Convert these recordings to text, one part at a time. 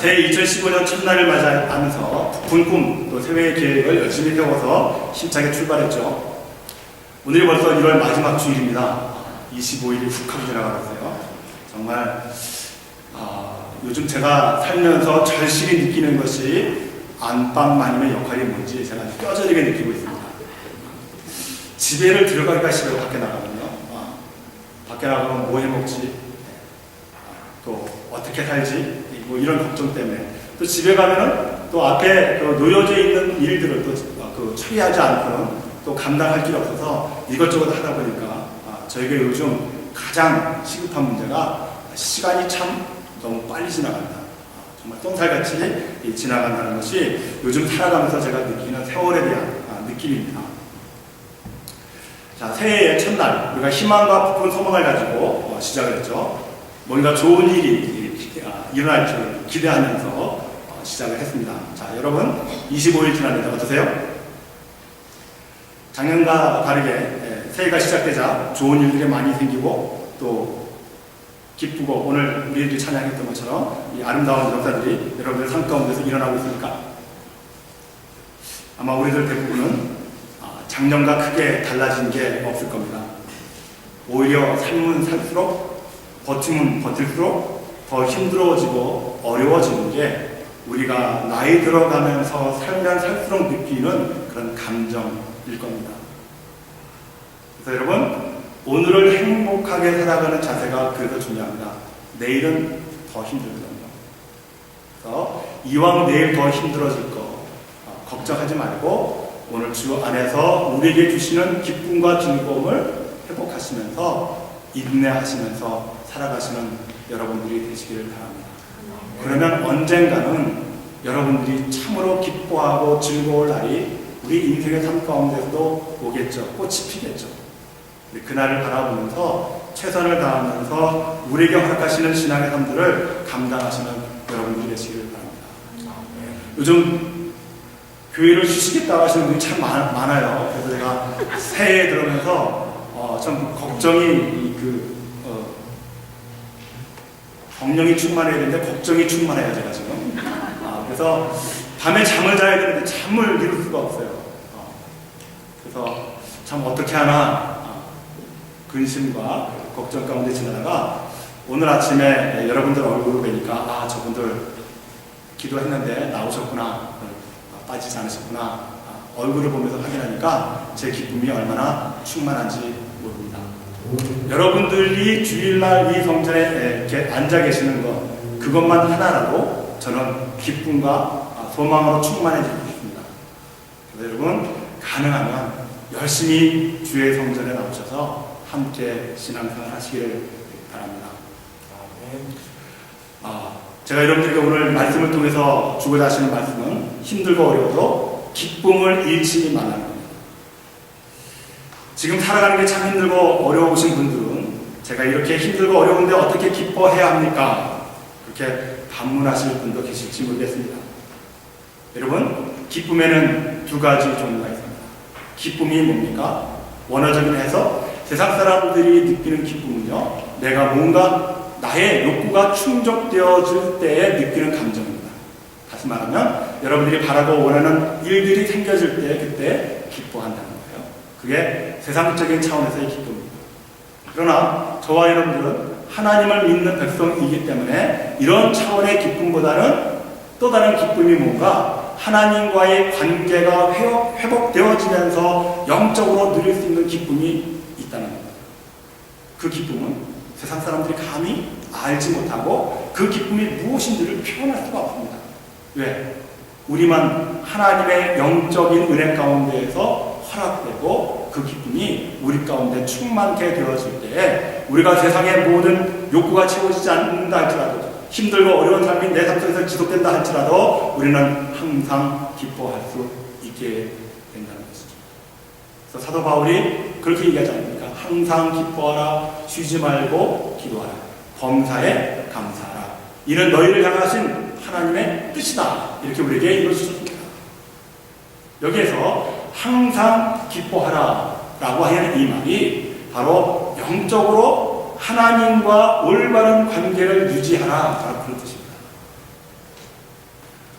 새해 2015년 첫날을 맞이하면서 부푼 꿈, 또 새해 계획을 열심히 세워서 힘차게 출발했죠. 오늘이 벌써 1월 마지막 주일입니다. 25일이 훅 하고 지나가고 있어요. 정말 요즘 제가 살면서 절실히 느끼는 것이 안방마님의 역할이 뭔지 제가 뼈저리게 느끼고 있습니다. 집에를 들어가기가 싫어요. 밖에 나가면요. 밖에 나가면 뭐 해먹지? 또 어떻게 살지? 뭐 이런 걱정 때문에 또 집에 가면은 또 앞에 놓여져 있는 일들을 또 처리하지 않고는 또 감당할 길이 없어서 이것저것 하다 보니까 저에게 요즘 가장 시급한 문제가 시간이 참 너무 빨리 지나간다. 정말 똥살같이 지나간다는 것이 요즘 살아가면서 제가 느끼는 세월에 대한 느낌입니다. 자, 새해의 첫날 우리가 희망과 부푼 소망을 가지고 시작을 했죠. 뭔가 좋은 일이 일어날 줄 기대하면서 시작을 했습니다. 자, 여러분 25일 지났는데 어떠세요? 작년과 다르게 새해가 시작되자 좋은 일들이 많이 생기고 또 기쁘고 오늘 우리들이 찬양했던 것처럼 이 아름다운 역사들이 여러분들 삶 가운데서 일어나고 있습니까? 아마 우리들 대부분은 작년과 크게 달라진 게 없을 겁니다. 오히려 삶은 살수록 버티면 버틸수록 더 힘들어지고 어려워지는 게 우리가 나이 들어가면서 살면 살수록 느끼는 그런 감정일 겁니다. 그래서 여러분, 오늘을 행복하게 살아가는 자세가 그래서 중요합니다. 내일은 더 힘들거든요. 그래서 이왕 내일 더 힘들어질 거 걱정하지 말고 오늘 주 안에서 우리에게 주시는 기쁨과 즐거움을 회복하시면서 인내하시면서 살아가시는 여러분들이 되시기를 바랍니다. 그러면 언젠가는 여러분들이 참으로 기뻐하고 즐거울 날이 우리 인생의 삶 가운데서도 오겠죠. 꽃이 피겠죠. 그날을 바라보면서 최선을 다하면서 우리에게 허락하시는 신앙의 삶들을 감당하시는 여러분들이 되시기를 바랍니다. 요즘 교회를 쉬시겠다고 하시는 분이 참 많아요. 그래서 제가 새해에 들어오면서 좀 걱정이 성령이 충만해야 되는데 걱정이 충만해요, 제가 지금. 그래서 밤에 잠을 자야 되는데 잠을 이룰 수가 없어요. 그래서 참 어떻게 하나 근심과 걱정 가운데 지나다가 오늘 아침에 여러분들 얼굴을 뵈니까 저분들 기도했는데 나오셨구나, 빠지지 않으셨구나, 얼굴을 보면서 확인하니까 제 기쁨이 얼마나 충만한지 모릅니다. 여러분들이 주일날 이 성전에 이렇게 앉아 계시는 것, 그것만 하나라도 저는 기쁨과 소망으로 충만해지고 싶습니다. 그래서 여러분, 가능하면 열심히 주의 성전에 나오셔서 함께 신앙생활 하시기를 바랍니다. 제가 여러분들께 오늘 말씀을 통해서 주고자 하시는 말씀은 힘들고 어려워도 기쁨을 잃지 말라는 겁니다. 지금 살아가는 게 참 힘들고 어려우신 분들은 제가 이렇게 힘들고 어려운데 어떻게 기뻐해야 합니까? 그렇게 반문하실 분도 계실지 모르겠습니다. 여러분, 기쁨에는 두 가지 종류가 있습니다. 기쁨이 뭡니까? 원어적인 해서 세상 사람들이 느끼는 기쁨은요, 내가 뭔가 나의 욕구가 충족되어질 때에 느끼는 감정입니다. 다시 말하면 여러분들이 바라고 원하는 일들이 생겨질 때 그때 기뻐한다는 거예요. 그게 세상적인 차원에서의 기쁨입니다. 그러나 저와 여러분들은 하나님을 믿는 백성이기 때문에 이런 차원의 기쁨보다는 또 다른 기쁨이 뭔가 하나님과의 관계가 회복되어지면서 영적으로 누릴 수 있는 기쁨이 있다는 겁니다. 그 기쁨은 세상 사람들이 감히 알지 못하고 그 기쁨이 무엇인지를 표현할 수가 없습니다. 왜? 우리만 하나님의 영적인 은혜 가운데에서 허락되고 그 기쁨이 우리 가운데 충만케 되어질 때에 우리가 세상의 모든 욕구가 채워지지 않는다 할지라도 힘들고 어려운 삶이 내 삶 속에서 지속된다 할지라도 우리는 항상 기뻐할 수 있게 된다는 것이죠. 그래서 사도 바울이 그렇게 얘기하지 않습니까? 항상 기뻐하라, 쉬지 말고 기도하라, 범사에 감사하라. 이는 너희를 향하신 하나님의 뜻이다. 이렇게 우리에게 이루어주셨습니다. 여기에서 항상 기뻐하라 라고 하는 이 말이 바로 영적으로 하나님과 올바른 관계를 유지하라 라는 그런 뜻입니다.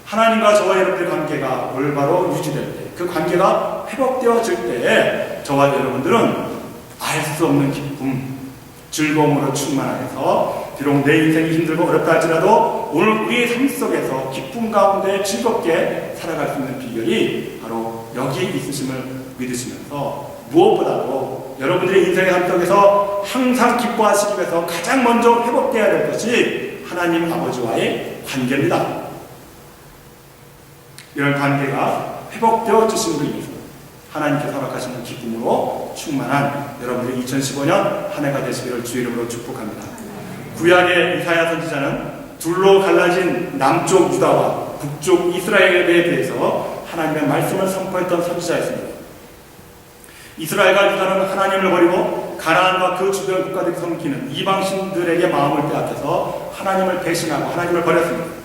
하나님과 저와 여러분의 관계가 올바로 유지될 때, 그 관계가 회복되어질 때에 저와 여러분들은 알 수 없는 기쁨, 즐거움으로 충만해서 비록 내 인생이 힘들고 어렵다 할지라도 오늘 우리의 삶 속에서 기쁨 가운데 즐겁게 살아갈 수 있는 비결이 바로 여기 있으심을 믿으시면서 무엇보다도 여러분들의 인생의 삶 속에서 항상 기뻐하시기 위해서 가장 먼저 회복되어야 될 것이 하나님 아버지와의 관계입니다. 이런 관계가 회복되어지심으로 인해서 하나님께서 허락하시는 기쁨으로 충만한 여러분들의 2015년 한 해가 되시기를 주 이름으로 축복합니다. 구약의 이사야 선지자는 둘로 갈라진 남쪽 유다와 북쪽 이스라엘에 대해서 하나님의 말씀을 선포했던 선지자였습니다. 이스라엘과 유다는 하나님을 버리고 가나안과 그 주변 국가들이 섬기는 이방신들에게 마음을 빼앗겨서 하나님을 배신하고 하나님을 버렸습니다.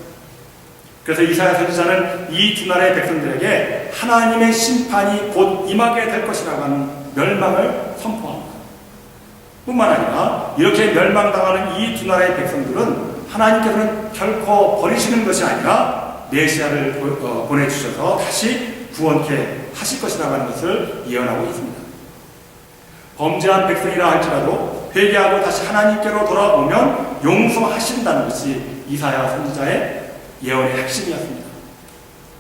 그래서 이사야 선지자는 이 두 나라의 백성들에게 하나님의 심판이 곧 임하게 될 것이라고 하는 멸망을 선포합니다. 뿐만 아니라 이렇게 멸망당하는 이 두 나라의 백성들은 하나님께서는 결코 버리시는 것이 아니라 메시아를 보내주셔서 다시 구원케 하실 것이라고 하는 것을 예언하고 있습니다. 범죄한 백성이라 할지라도 회개하고 다시 하나님께로 돌아오면 용서하신다는 것이 이사야 선지자의 예언의 핵심이었습니다.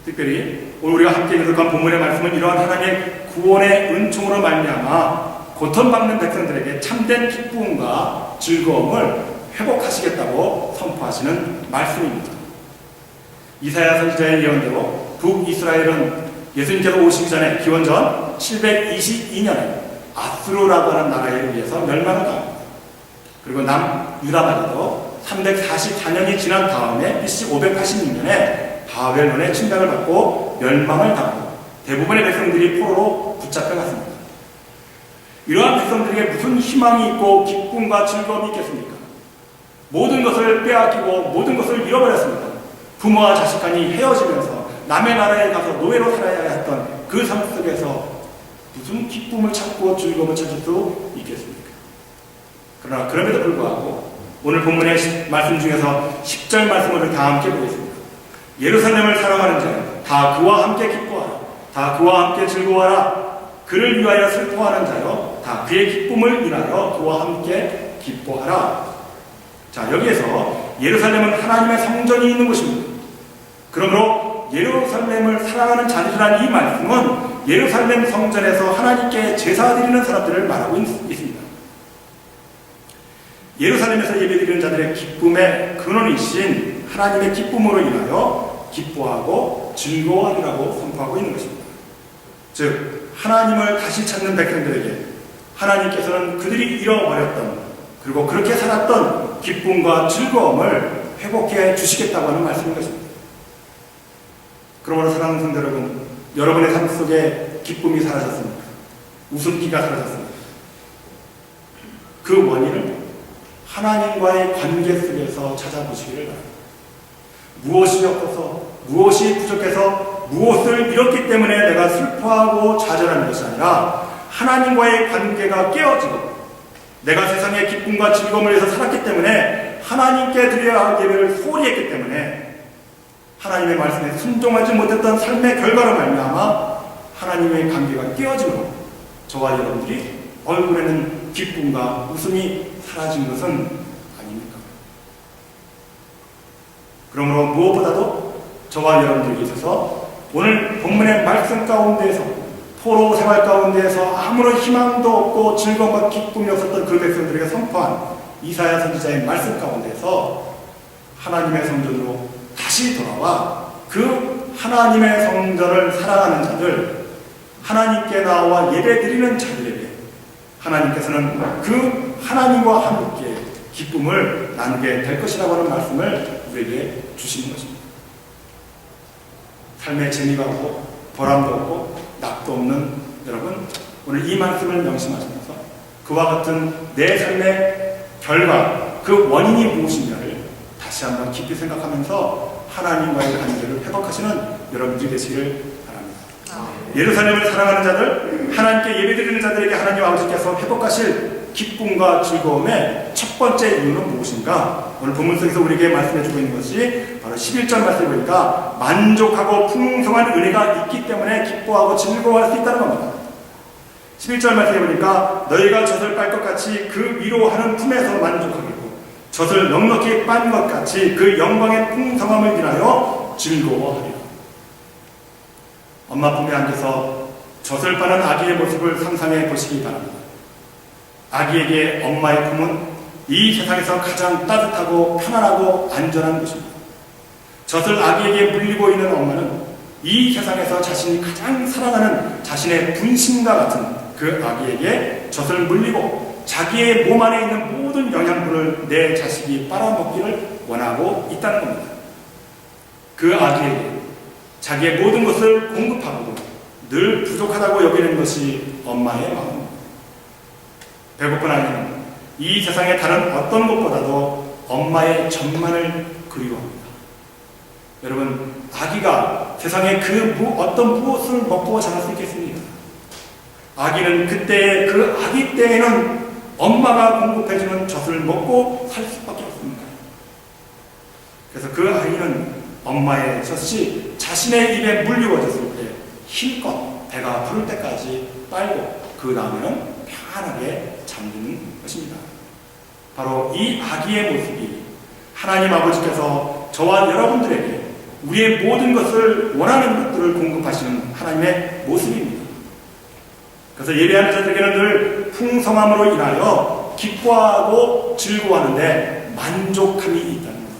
특별히 오늘 우리가 함께 교독한 본문의 말씀은 이러한 하나님의 구원의 은총으로 말미암아 고통받는 백성들에게 참된 기쁨과 즐거움을 회복하시겠다고 선포하시는 말씀입니다. 이사야 선지자의 예언대로 북이스라엘은 예수님께서 오시기 전에 기원전 722년에 아수르라고 하는 나라에 의해서 멸망을 당합니다. 그리고 남유다마저도 344년이 지난 다음에 BC 586년에 바벨론의 침략을 받고 멸망을 당하고 대부분의 백성들이 포로로 붙잡혀갔습니다. 이러한 백성들에게 무슨 희망이 있고 기쁨과 즐거움이 있겠습니까? 모든 것을 빼앗기고 모든 것을 잃어버렸습니다. 부모와 자식 간이 헤어지면서 남의 나라에 가서 노예로 살아야 했던 그 삶 속에서 무슨 기쁨을 찾고 즐거움을 찾을 수 있겠습니까? 그러나 그럼에도 불구하고 오늘 본문의 말씀 중에서 10절 말씀을 다 함께 보겠습니다. 예루살렘을 사랑하는 자여 다 그와 함께 기뻐하라. 다 그와 함께 즐거워하라. 그를 위하여 슬퍼하는 자여 다 그의 기쁨을 인하여 그와 함께 기뻐하라. 자, 여기에서 예루살렘은 하나님의 성전이 있는 곳입니다. 그러므로 예루살렘을 사랑하는 자들이라는 이 말씀은 예루살렘 성전에서 하나님께 제사 드리는 사람들을 말하고 있습니다. 예루살렘에서 예배드리는 자들의 기쁨의 근원이신 하나님의 기쁨으로 인하여 기뻐하고 즐거워하리라고 선포하고 있는 것입니다. 즉 하나님을 다시 찾는 백성들에게 하나님께서는 그들이 잃어버렸던 그리고 그렇게 살았던 기쁨과 즐거움을 회복해 주시겠다고 하는 말씀인 것입니다. 그러므로 사랑하는 성도 여러분, 여러분의 삶 속에 기쁨이 사라졌습니까? 웃음기가 사라졌습니까? 그 원인을 하나님과의 관계 속에서 찾아보시기를 바랍니다. 무엇이 없어서, 무엇이 부족해서, 무엇을 잃었기 때문에 내가 슬퍼하고 좌절하는 것이 아니라 하나님과의 관계가 깨어지고 내가 세상의 기쁨과 즐거움을 위해서 살았기 때문에 하나님께 드려야 할 예배를 소홀히 했기 때문에 하나님의 말씀에 순종하지 못했던 삶의 결과로 말미암아 하나님의 관계가 깨어지므로 저와 여러분들이 얼굴에는 기쁨과 웃음이 사라진 것은 아닙니까? 그러므로 무엇보다도 저와 여러분들에게 있어서 오늘 본문의 말씀 가운데에서 포로 생활 가운데에서 아무런 희망도 없고 즐거움과 기쁨이 없었던 그 백성들에게 선포한 이사야 선지자의 말씀 가운데에서 하나님의 성전으로 다시 돌아와 그 하나님의 성전을 사랑하는 자들, 하나님께 나와 예배드리는 자들에게 하나님께서는 그 하나님과 함께 기쁨을 나누게 될 것이라고 하는 말씀을 우리에게 주시는 것입니다. 삶의 재미가 없고 보람도 없고 낙도 없는 여러분, 오늘 이 말씀을 명심하시면서 그와 같은 내 삶의 결과, 그 원인이 무엇인가를 다시 한번 깊이 생각하면서 하나님과의 관계를 회복하시는 여러분들이 되시기를 바랍니다. 예루살렘을 사랑하는 자들, 하나님께 예배드리는 자들에게 하나님 아버지께서 회복하실 기쁨과 즐거움의 첫 번째 이유는 무엇인가? 오늘 본문 속에서 우리에게 말씀해주고 있는 것이 바로 11절 말씀을 보니까 만족하고 풍성한 은혜가 있기 때문에 기뻐하고 즐거워할 수 있다는 겁니다. 11절 말씀에 보니까 너희가 젖을 빨 것 같이 그 위로하는 품에서 만족하겠고 젖을 넉넉히 빤 것 같이 그 영광의 풍성함을 인하여 즐거워하리라. 엄마 품에 앉아서 젖을 빠는 아기의 모습을 상상해 보시기 바랍니다. 아기에게 엄마의 품은 이 세상에서 가장 따뜻하고 편안하고 안전한 곳입니다. 젖을 아기에게 물리고 있는 엄마는 이 세상에서 자신이 가장 사랑하는 자신의 분신과 같은 그 아기에게 젖을 물리고 자기의 몸 안에 있는 모든 영양분을 내 자식이 빨아먹기를 원하고 있다는 겁니다. 그 아기에게 자기의 모든 것을 공급하고도 늘 부족하다고 여기는 것이 엄마의 마음입니다. 배고픈 아기는 이 세상의 다른 어떤 것보다도 엄마의 젖만을 그리워합니다. 여러분, 아기가 세상에 어떤 무엇을 먹고 자랄 수 있겠습니까? 아기는 그때의 그 아기 때에는 엄마가 공급해주는 젖을 먹고 살 수밖에 없습니다. 그래서 그 아이는 엄마의 젖이 자신의 입에 물리워졌을 때 힘껏 배가 부를 때까지 빨고 그 다음에는 편안하게 잠드는 것입니다. 바로 이 아기의 모습이 하나님 아버지께서 저와 여러분들에게 우리의 모든 것을 원하는 것들을 공급하시는 하나님의 모습입니다. 그래서 예배하는 자들에게는 늘 풍성함으로 인하여 기뻐하고 즐거워하는데 만족함이 있다는 것.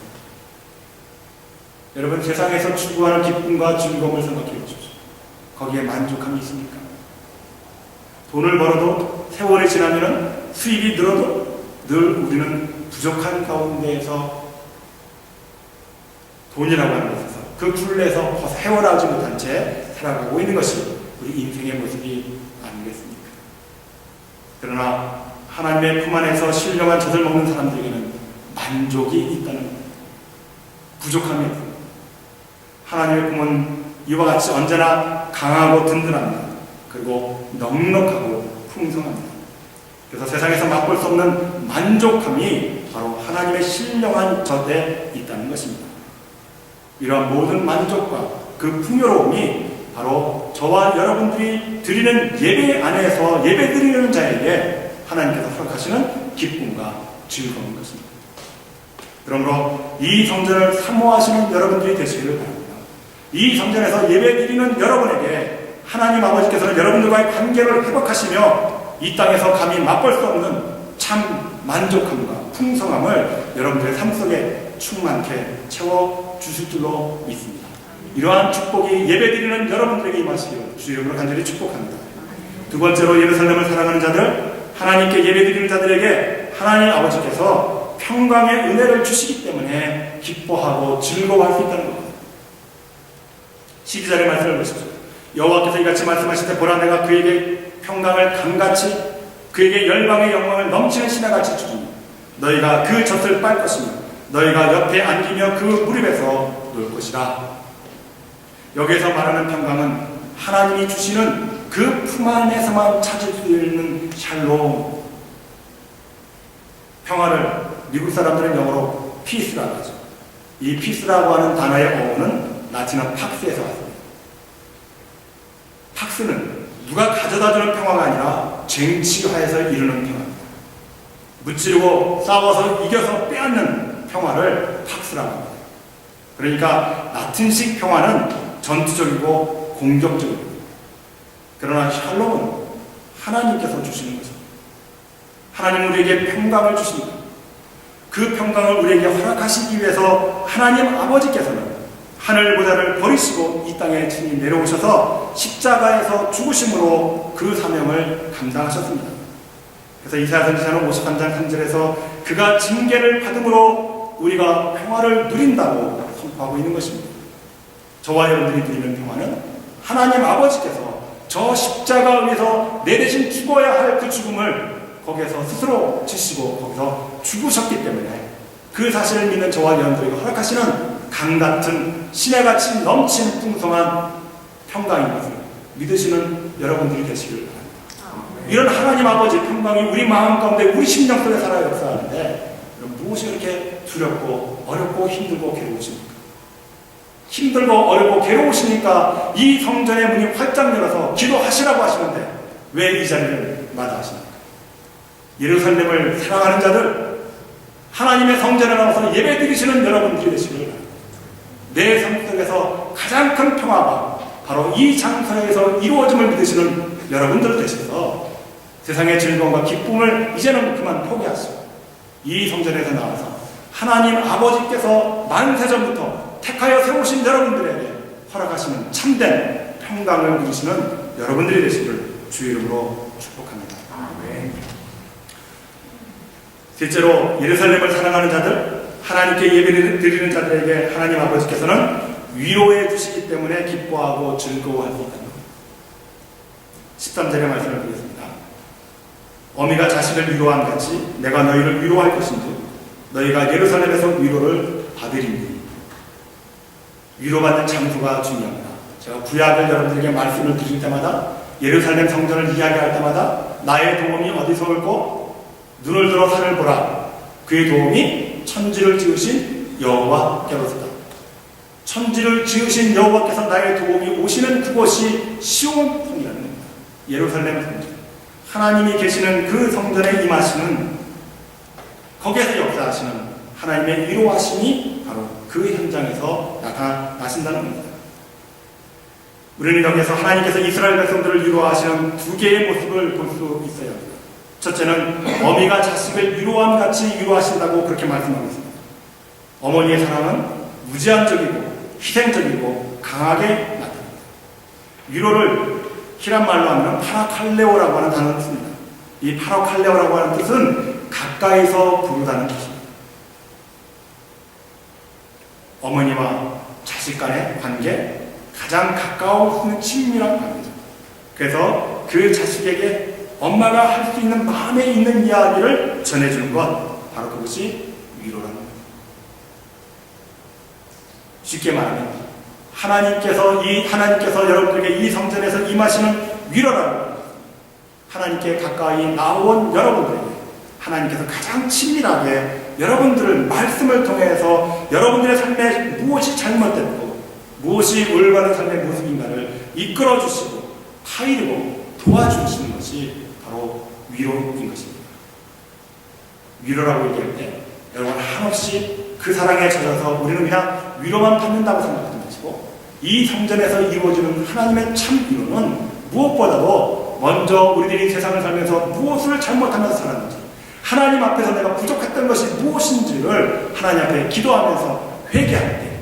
여러분, 세상에서 추구하는 기쁨과 즐거움을 생각해 보십시오. 거기에 만족함이 있습니까? 돈을 벌어도 세월이 지나면 수입이 늘어도 늘 우리는 부족한 가운데에서 돈이라고 하는 것에서 그 굴레에서 헤어나오지 못한 채 살아가고 있는 것이 우리 인생의 모습이 아니겠습니까? 그러나 하나님의 품 안에서 신령한 젖을 먹는 사람들에게는 만족이 있다는 것, 부족함이 없습니다. 하나님의 품은 이와 같이 언제나 강하고 든든합니다. 그리고 넉넉하고 풍성합니다. 그래서 세상에서 맛볼 수 없는 만족함이 바로 하나님의 신령한 젖에 있다는 것입니다. 이러한 모든 만족과 그 풍요로움이 바로 저와 여러분들이 드리는 예배 안에서 예배 드리는 자에게 하나님께서 허락하시는 기쁨과 즐거운 것입니다. 그러므로 이 성전을 사모하시는 여러분들이 되시기를 바랍니다. 이 성전에서 예배 드리는 여러분에게 하나님 아버지께서는 여러분들과의 관계를 회복하시며 이 땅에서 감히 맛볼 수 없는 참 만족함과 풍성함을 여러분들의 삶 속에 충만케 채워주실 줄로 믿습니다. 이러한 축복이 예배드리는 여러분들에게 임하시기를 주 이름으로 간절히 축복합니다. 두 번째로 예루살렘을 사랑하는 자들, 하나님께 예배드리는 자들에게 하나님 아버지께서 평강의 은혜를 주시기 때문에 기뻐하고 즐거워할 수 있다는 겁니다. 12절의 말씀을 보십시오. 여호와께서 이같이 말씀하실 때 보라 내가 그에게 평강을 강같이 그에게 열방의 영광을 넘치는 시내같이 주리니 너희가 그 젖을 빨 것이며 너희가 옆에 앉으며 그 무릎에서 놀 것이라. 여기에서 말하는 평강은 하나님이 주시는 그 품 안에서만 찾을 수 있는 샬롬, 평화를 미국 사람들은 영어로 피스라고 하죠. 이 피스라고 하는 단어의 어원은 라틴어 팍스에서 왔습니다. 팍스는 누가 가져다주는 평화가 아니라 쟁취하에서 이루는 평화입니다. 무찌르고 싸워서 이겨서 빼앗는 평화를 팍스라고 합니다. 그러니까 라틴식 평화는 전투적이고 공격적입니다. 그러나 샬롬은 하나님께서 주시는 것입니다. 하나님은 우리에게 평강을 주십니다. 그 평강을 우리에게 허락하시기 위해서 하나님 아버지께서는 하늘보다를 버리시고 이 땅에 친히 내려오셔서 십자가에서 죽으심으로 그 사명을 감당하셨습니다. 그래서 이사야 선지자는 53장 3절에서 그가 징계를 받음으로 우리가 평화를 누린다고 선포하고 있는 것입니다. 저와 여러분들이 누리는 평화는 하나님 아버지께서 저 십자가 위에서 내 대신 죽어야 할 그 죽음을 거기에서 스스로 지시고 거기서 죽으셨기 때문에 그 사실을 믿는 저와 여러분들에게 허락하시는 강같은 시내같이 넘치는 풍성한 평강인 것을 믿으시는 여러분들이 되시길 바랍니다. 이런 하나님 아버지 평강이 우리 마음 가운데 우리 심령 속에 살아 역사하는데 무엇이 그렇게 두렵고 어렵고 힘들고 괴로우십니까? 힘들고 어렵고 괴로우시니까 이 성전의 문이 활짝 열어서 기도하시라고 하시는데 왜 이 자리를 마다하십니까? 예루살렘을 사랑하는 자들, 하나님의 성전에 나와서 예배 드리시는 여러분들이 되시길 바랍니다. 내 삶 속에서 가장 큰 평화가 바로 이 장소에서 이루어짐을 믿으시는 여러분들 되셔서 세상의 즐거움과 기쁨을 이제는 그만 포기하시고 이 성전에서 나와서 하나님 아버지께서 만세전부터 택하여 세우신 여러분들에게 허락하시는 참된 평강을 누리시는 여러분들이 되시기를 주의 이름으로 축복합니다. 아멘. 셋째로 예루살렘을 사랑하는 자들, 하나님께 예배를 드리는 자들에게 하나님 아버지께서는 위로해 주시기 때문에 기뻐하고 즐거워할 수 있다는 것. 13절의 말씀을 드리겠습니다. 어미가 자식을 위로한 같이 내가 너희를 위로할 것인지 너희가 예루살렘에서 위로를 받으리니. 위로받는 장소가 중요합니다. 제가 구약을 여러분들에게 말씀을 드릴 때마다 예루살렘 성전을 이야기할 때마다 나의 도움이 어디서 올고 눈을 들어 산을 보라. 그의 도움이 천지를 지으신 여호와께로서다. 천지를 지으신 여호와께서 나의 도움이 오시는 그곳이 시온성이라는 겁니다. 예루살렘 성전. 하나님이 계시는 그 성전에 임하시는, 거기에서 역사하시는 하나님의 위로하심이 바로 그 현장에서 나타나신다는 겁니다. 우리는 여기서 하나님께서 이스라엘 백성들을 위로하시는 두 개의 모습을 볼 수 있어요. 첫째는 어미가 자식을 위로함 같이 위로하신다고 그렇게 말씀하고 있습니다. 어머니의 사랑은 무제한적이고 희생적이고 강하게 나타납니다. 위로를 히란 말로 하면 파라칼레오라고 하는 단어를 씁니다. 이 파라칼레오라고 하는 뜻은 가까이서 부르다는 뜻입니다. 어머니와 자식 간의 관계, 가장 가까울 수 있는 친밀한 관계죠. 그래서 그 자식에게 엄마가 할 수 있는 마음에 있는 이야기를 전해주는 것, 바로 그것이 위로라는 겁니다. 쉽게 말하면 하나님께서 여러분들에게 이 성전에서 임하시는 위로라는 겁니다. 하나님께 가까이 나온 여러분들에게 하나님께서 가장 친밀하게 여러분들을 말씀을 통해서 여러분들의 삶에 무엇이 잘못됐고 무엇이 올바른 삶의 모습인가를 이끌어주시고 타이르고 도와주시는 것이 바로 위로인 것입니다. 위로라고 얘기할 때 여러분 한없이 그 사랑에 젖어서 우리는 그냥 위로만 받는다고 생각하지 마시고 이 성전에서 이루어지는 하나님의 참 위로는 무엇보다도 먼저 우리들이 세상을 살면서 무엇을 잘못하면서 살았는지, 하나님 앞에서 내가 부족했던 것이 무엇인지를 하나님 앞에 기도하면서 회개할 때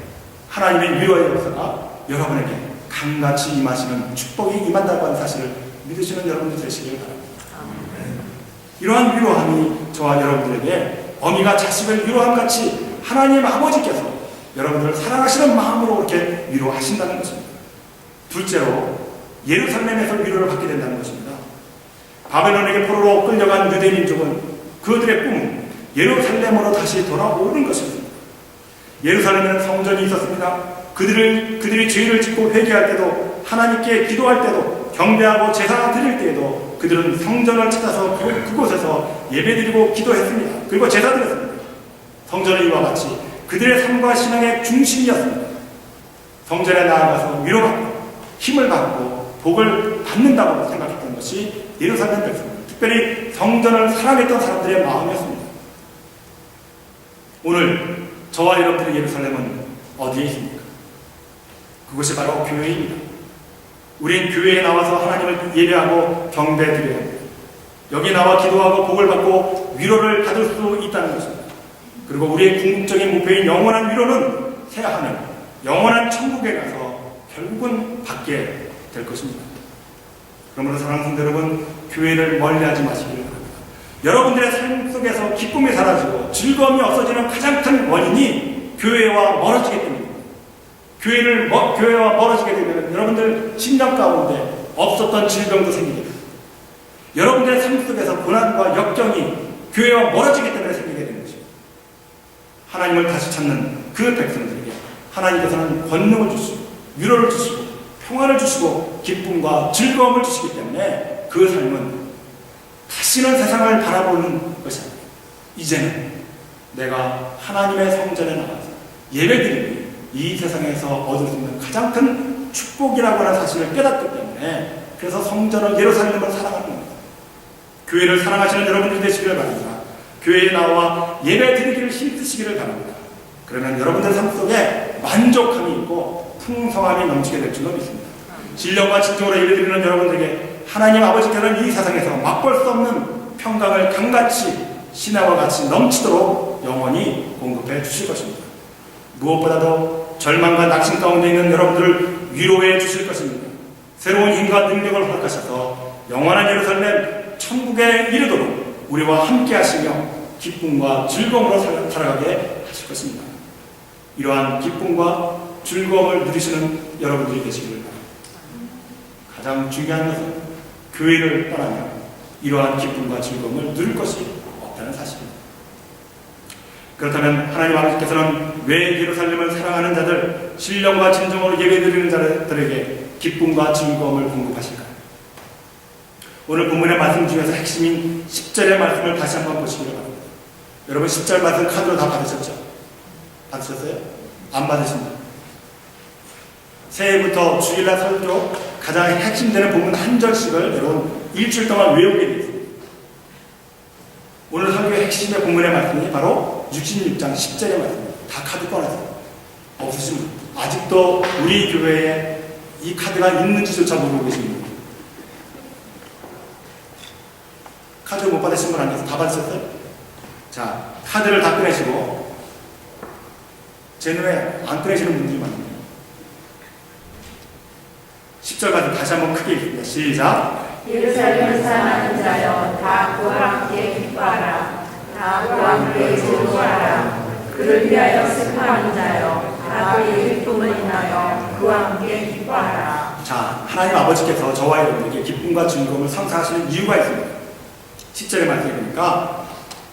하나님의 위로의 역사가 여러분에게 강같이 임하시는 축복이 임한다고 하는 사실을 믿으시는 여러분들 되시길 바랍니다. 이러한 위로함이 저와 여러분들에게 어미가 자식을 위로함 같이 하나님 아버지께서 여러분들을 사랑하시는 마음으로 그렇게 위로하신다는 것입니다. 둘째로 예루살렘에서 위로를 받게 된다는 것입니다. 바벨론에게 포로로 끌려간 유대 민족은 그들의 꿈은 예루살렘으로 다시 돌아오는 것이었습니다. 예루살렘에는 성전이 있었습니다. 그들이 죄를 짓고 회개할 때도, 하나님께 기도할 때도, 경배하고 제사 드릴 때에도 그들은 성전을 찾아서 그곳에서 예배드리고 기도했습니다. 그리고 제사 드렸습니다. 성전은 이와 같이 그들의 삶과 신앙의 중심이었습니다. 성전에 나아가서 위로받고 힘을 받고 복을 받는다고 생각했던 것이 예루살렘 백성입니다. 특별히 성전을 사랑했던 사람들의 마음이었습니다. 오늘 저와 여러분들의 예루살렘은 어디에 있습니까? 그것이 바로 교회입니다. 우린 교회에 나와서 하나님을 예배하고 경배드려야 합니다. 여기 나와 기도하고 복을 받고 위로를 받을 수 있다는 것입니다. 그리고 우리의 궁극적인 목표인 영원한 위로는 새하늘, 영원한 천국에 가서 결국은 받게 될 것입니다. 그러므로 사랑하는 성도 여러분, 교회를 멀리하지 마시기를 바랍니다. 여러분들의 삶 속에서 기쁨이 사라지고 즐거움이 없어지는 가장 큰 원인이 교회와 멀어지기 때문입니다. 교회와 멀어지게 되면 여러분들 심령 가운데 없었던 질병도 생기게 됩니다. 여러분들의 삶 속에서 고난과 역경이 교회와 멀어지기 때문에 생기게 되는 것입니다. 하나님을 다시 찾는 그 백성들에게 하나님께서는 권능을 주시고 위로를 주시고 평화를 주시고 기쁨과 즐거움을 주시기 때문에 그 삶은 다시는 세상을 바라보는 것이 아니에요. 이제는 내가 하나님의 성전에 나가서 예배드리니 이 세상에서 얻을 수 있는 가장 큰 축복이라고 하는 사실을 깨닫기 때문에 그래서 성전을 예루살렘을 사랑하는 겁니다. 교회를 사랑하시는 여러분들이 되시기를 바랍니다. 교회에 나와 예배 드리기를 힘쓰시기를 바랍니다. 그러면 여러분들 삶 속에 만족함이 있고 풍성함이 넘치게 될 줄로 믿습니다. 진정과 진정으로 예배 드리는 여러분들에게 하나님 아버지께서는 이 세상에서 맛볼 수 없는 평강을 강같이 신화와 같이 넘치도록 영원히 공급해 주실 것입니다. 무엇보다도 절망과 낙심 가운데 있는 여러분들을 위로해 주실 것입니다. 새로운 힘과 능력을 허락하셔서 영원한 예루살렘 천국에 이르도록 우리와 함께 하시며 기쁨과 즐거움으로 살아가게 하실 것입니다. 이러한 기쁨과 즐거움을 누리시는 여러분들이 되시기를 바랍니다. 가장 중요한 것은 교회를 떠나면 이러한 기쁨과 즐거움을 누릴 것이 없다는 사실입니다. 그렇다면 하나님 아버지께서는 왜 예루살렘을 사랑하는 자들, 신령과 진정으로 예배드리는 자들에게 기쁨과 즐거움을 공급하실까요? 오늘 본문의 말씀 중에서 핵심인 10절의 말씀을 다시 한번 보시기를 바랍니다. 여러분 10절 말씀 카드로 다 받으셨죠? 받으셨어요? 안 받으신다. 새해부터 주일날 설교 가장 핵심되는 본문 한 절씩을 여러분 일주일 동안 외우게 되어 있습니다. 오늘 설교의 핵심의 본문의 말씀이 바로 66장 10절의 말씀입니다. 다 카드 꺼내세요. 없으신 분, 아직도 우리 교회에 이 카드가 있는지조차 모르고 계신 분, 카드 못 받으신 분 안 계세요? 다 받으셨어요? 자, 카드를 다 꺼내시고 제 눈에 안 꺼내시는 분들이 많네요. 10절 말씀 다시 한번 크게 읽습니다. 시작. 예루살렘을 사랑하는 자여 다 그와 함께 기뻐하라. 다 그와 함께 즐거워하라. 그를 위하여 슬퍼하는 자여 다 그의 기쁨을 인하여 그와 함께 기뻐하라. 자, 하나님 아버지께서 저와 여러분에게 기쁨과 즐거움을 상상하시는 이유가 있습니다. 10절의 말씀에 보니까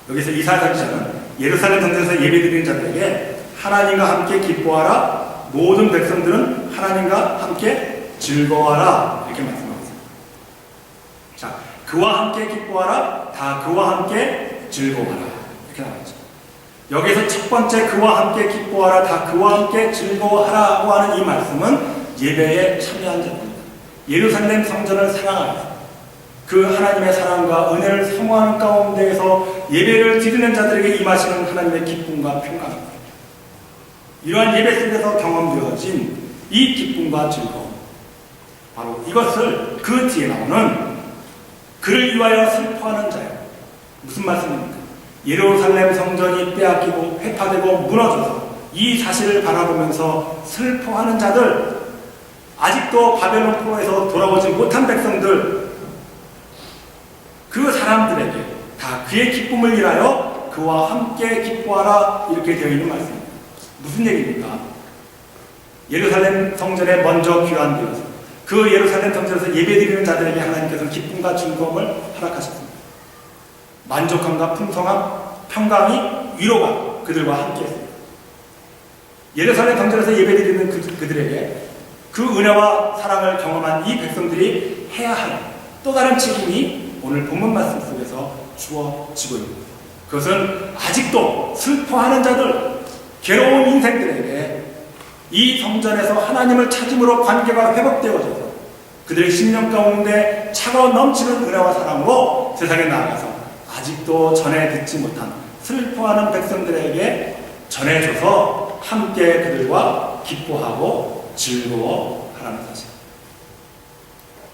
여기서 이사야 선지자는 예루살렘 성전에서 예배드리는 자들에게 하나님과 함께 기뻐하라. 모든 백성들은 하나님과 함께 즐거워하라. 이렇게 말씀하고 있습니다. 자, 그와 함께 기뻐하라. 다 그와 함께 즐거워하라. 이렇게 나와있죠. 여기서 첫 번째 그와 함께 기뻐하라. 다 그와 함께 즐거워하라고 하는 이 말씀은 예배에 참여한 자입니다. 예루살렘 성전을 사랑하여 그 하나님의 사랑과 은혜를 사모하는 가운데에서 예배를 드리는 자들에게 임하시는 하나님의 기쁨과 평강입니다. 이러한 예배 속에서 경험되어진 이 기쁨과 즐거움, 바로 이것을 그 뒤에 나오는 그를 위하여 슬퍼하는 자예요. 무슨 말씀입니까? 예루살렘 성전이 빼앗기고 회파되고 무너져서 이 사실을 바라보면서 슬퍼하는 자들, 아직도 바벨론 포로에서 돌아오지 못한 백성들, 그 사람들에게 다 그의 기쁨을 인하여 그와 함께 기뻐하라 이렇게 되어 있는 말씀입니다. 무슨 얘기입니까? 예루살렘 성전에 먼저 귀환되어서 그 예루살렘 성전에서 예배드리는 자들에게 하나님께서는 기쁨과 즐거움을 허락하셨습니다. 만족함과 풍성함, 평강이, 위로가 그들과 함께했습니다. 예루살렘 성전에서 예배드리는 그들에게 그 은혜와 사랑을 경험한 이 백성들이 해야 할 또 다른 책임이 오늘 본문 말씀 속에서 주어지고 있습니다. 그것은 아직도 슬퍼하는 자들, 괴로운 인생들에게 이 성전에서 하나님을 찾음으로 관계가 회복되어져서 그들의 심령 가운데 차가워 넘치는 은혜와 사랑으로 세상에 나아가서 아직도 전해 듣지 못한 슬퍼하는 백성들에게 전해줘서 함께 그들과 기뻐하고 즐거워하라는 사실.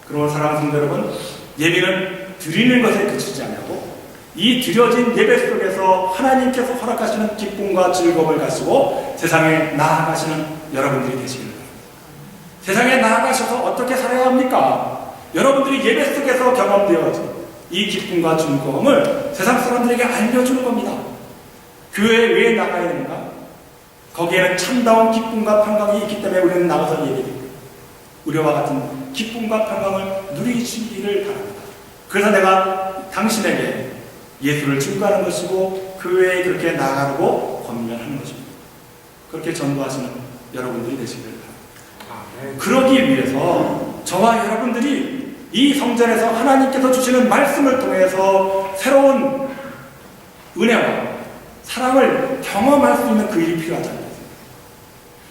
그러므로 사랑하는 성도 여러분, 예배는 드리는 것에 그치지 않고 이 드려진 예배 속에서 하나님께서 허락하시는 기쁨과 즐거움을 가지고 세상에 나아가시는 여러분들이 되시길 바랍니다. 세상에 나아가셔서 어떻게 살아야 합니까? 여러분들이 예배 속에서 경험되어진 이 기쁨과 즐거움을 세상 사람들에게 알려주는 겁니다. 교회에 왜 나가야 되는가? 거기에는 참다운 기쁨과 평강이 있기 때문에 우리는 나가서 예배드립니다. 우리와 같은 기쁨과 평강을 누리시기를 바랍니다. 그래서 내가 당신에게 예수를 증거하는 것이고 교회에 그렇게 나가고 권면하는 것입니다. 그렇게 전도하시는 여러분들이 되시기를 바랍니다. 그러기 위해서 저와 여러분들이 이 성전에서 하나님께서 주시는 말씀을 통해서 새로운 은혜와 사랑을 경험할 수 있는 그 일이 필요하다는 거예요.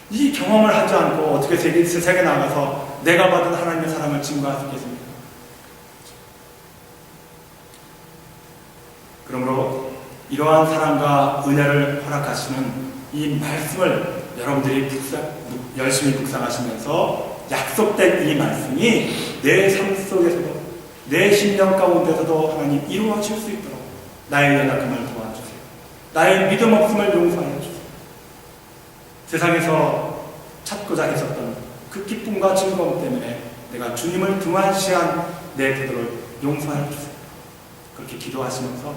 이 경험을 하지 않고 어떻게 세상에 나가서 내가 받은 하나님의 사랑을 증거할 수 있겠습니까? 그러므로 이러한 사랑과 은혜를 허락하시는 이 말씀을 여러분들이 열심히 묵상하시면서 약속된 이 말씀이 내 삶 속에서도 내 심령 가운데서도 하나님 이루어질 수 있도록 나의 연약함을 도와주세요. 나의 믿음 없음을 용서하여 주세요. 세상에서 찾고자 했었던 그 기쁨과 즐거움 때문에 내가 주님을 등한시한 내 태도를 용서하여 주세요. 그렇게 기도하시면서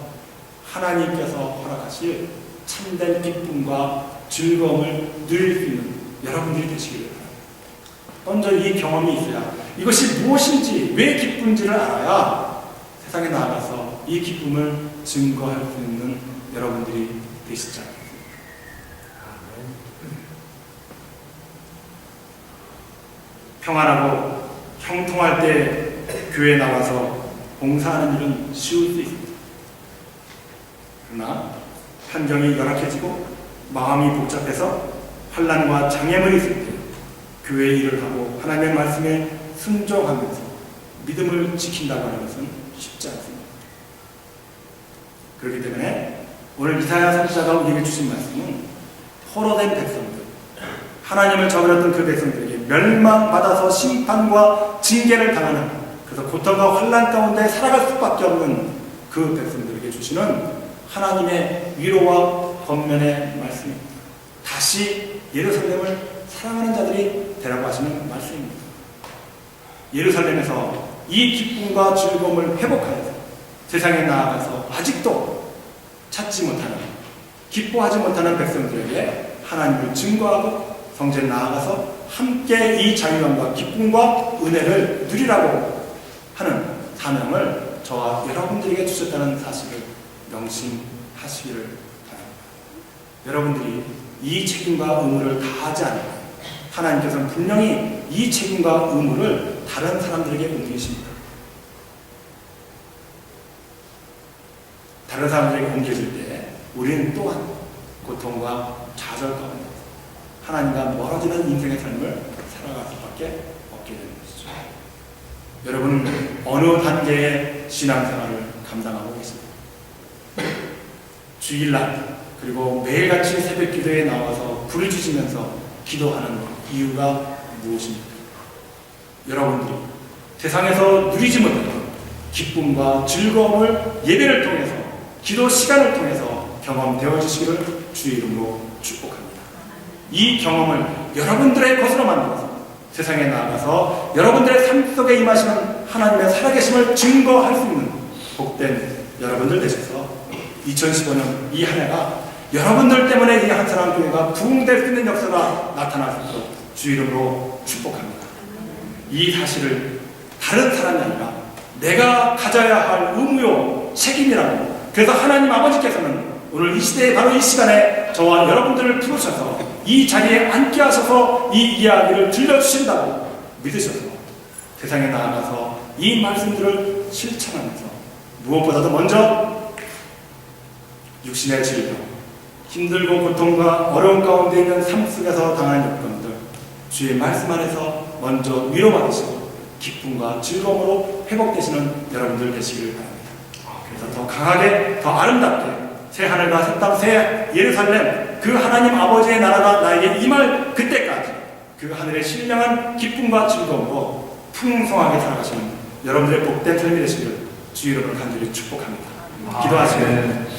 하나님께서 허락하실 참된 기쁨과 즐거움을 누릴 수 있는 여러분들이 되시기를 바랍니다. 먼저 이 경험이 있어야 이것이 무엇인지 왜 기쁜지를 알아야 세상에 나가서 이 기쁨을 증거할 수 있는 여러분들이 되시지 않겠습니까? 평안하고 형통할 때 교회에 나와서 봉사하는 일은 쉬울 수 있습니다. 그러나 환경이 열악해지고 마음이 복잡해서 환난과 장애물이 있을 때 교회 일을 하고 하나님의 말씀에 순종하면서 믿음을 지킨다고 하는 것은 쉽지 않습니다. 그렇기 때문에 오늘 이사야 선지자가 우리에게 주신 말씀은 포로된 백성들, 하나님을 저버렸던 그 백성들에게 멸망받아서 심판과 징계를 당하는, 그래서 고통과 환난 가운데 살아갈 수밖에 없는 그 백성들에게 주시는 하나님의 위로와 권면의 말씀입니다. 다시 예루살렘을 사랑하는 자들이 되라고 하시는 말씀입니다. 예루살렘에서 이 기쁨과 즐거움을 회복하여서 세상에 나아가서 아직도 찾지 못하는, 기뻐하지 못하는 백성들에게 하나님을 증거하고 성전에 나아가서 함께 이 자유함과 기쁨과 은혜를 누리라고 하는 사명을 저와 여러분들에게 주셨다는 사실을 명심하시기를 바랍니다. 여러분들이 이 책임과 의무를 다하지 않으면 하나님께서는 분명히 이 책임과 의무를 다른 사람들에게 옮기십니다. 다른 사람들에게 옮겨질 때 우리는 또한 고통과 좌절 가운데 하나님과 멀어지는 인생의 삶을 살아갈 수밖에 없게 되는 것이죠. 여러분은 어느 단계의 신앙생활을 감당하고 계십니까? 주일날 그리고 매일같이 새벽 기도에 나와서 불을 지지면서 기도하는 이유가 무엇입니까? 여러분들이 세상에서 누리지 못했던 기쁨과 즐거움을 예배를 통해서, 기도 시간을 통해서 경험되어지시기를 주의 이름으로 축복합니다. 이 경험을 여러분들의 것으로 만들어서 세상에 나아가서 여러분들의 삶 속에 임하시는 하나님의 살아계심을 증거할 수 있는 복된 여러분들 되셔서 2015년 이 한 해가 여러분들 때문에 이 한사람 교회가 부흥될 수 있는 역사가 나타날 수 있도록 주 이름으로 축복합니다. 이 사실을 다른 사람이 아니라 내가 가져야 할 의무요 책임이라고, 그래서 하나님 아버지께서는 오늘 이 시대에 바로 이 시간에 저와 여러분들을 부르셔서 이 자리에 앉게 하셔서 이 이야기를 들려주신다고 믿으셔서 세상에 나아가서 이 말씀들을 실천하면서 무엇보다도 먼저 육신의 질병, 힘들고 고통과 어려움 가운데 있는 삶 속에서 당하는 여건들 주의 말씀 안에서 먼저 위로받으시고 기쁨과 즐거움으로 회복되시는 여러분들 되시기를 바랍니다. 그래서 더 강하게, 더 아름답게 새 하늘과 새 땅, 새 예루살렘, 그 하나님 아버지의 나라가 나에게 임할 그때까지 그 하늘의 신령한 기쁨과 즐거움으로 풍성하게 살아가시는 여러분들의 복된 삶이 되시기를 주 이름으로 간절히 축복합니다. 기도하시면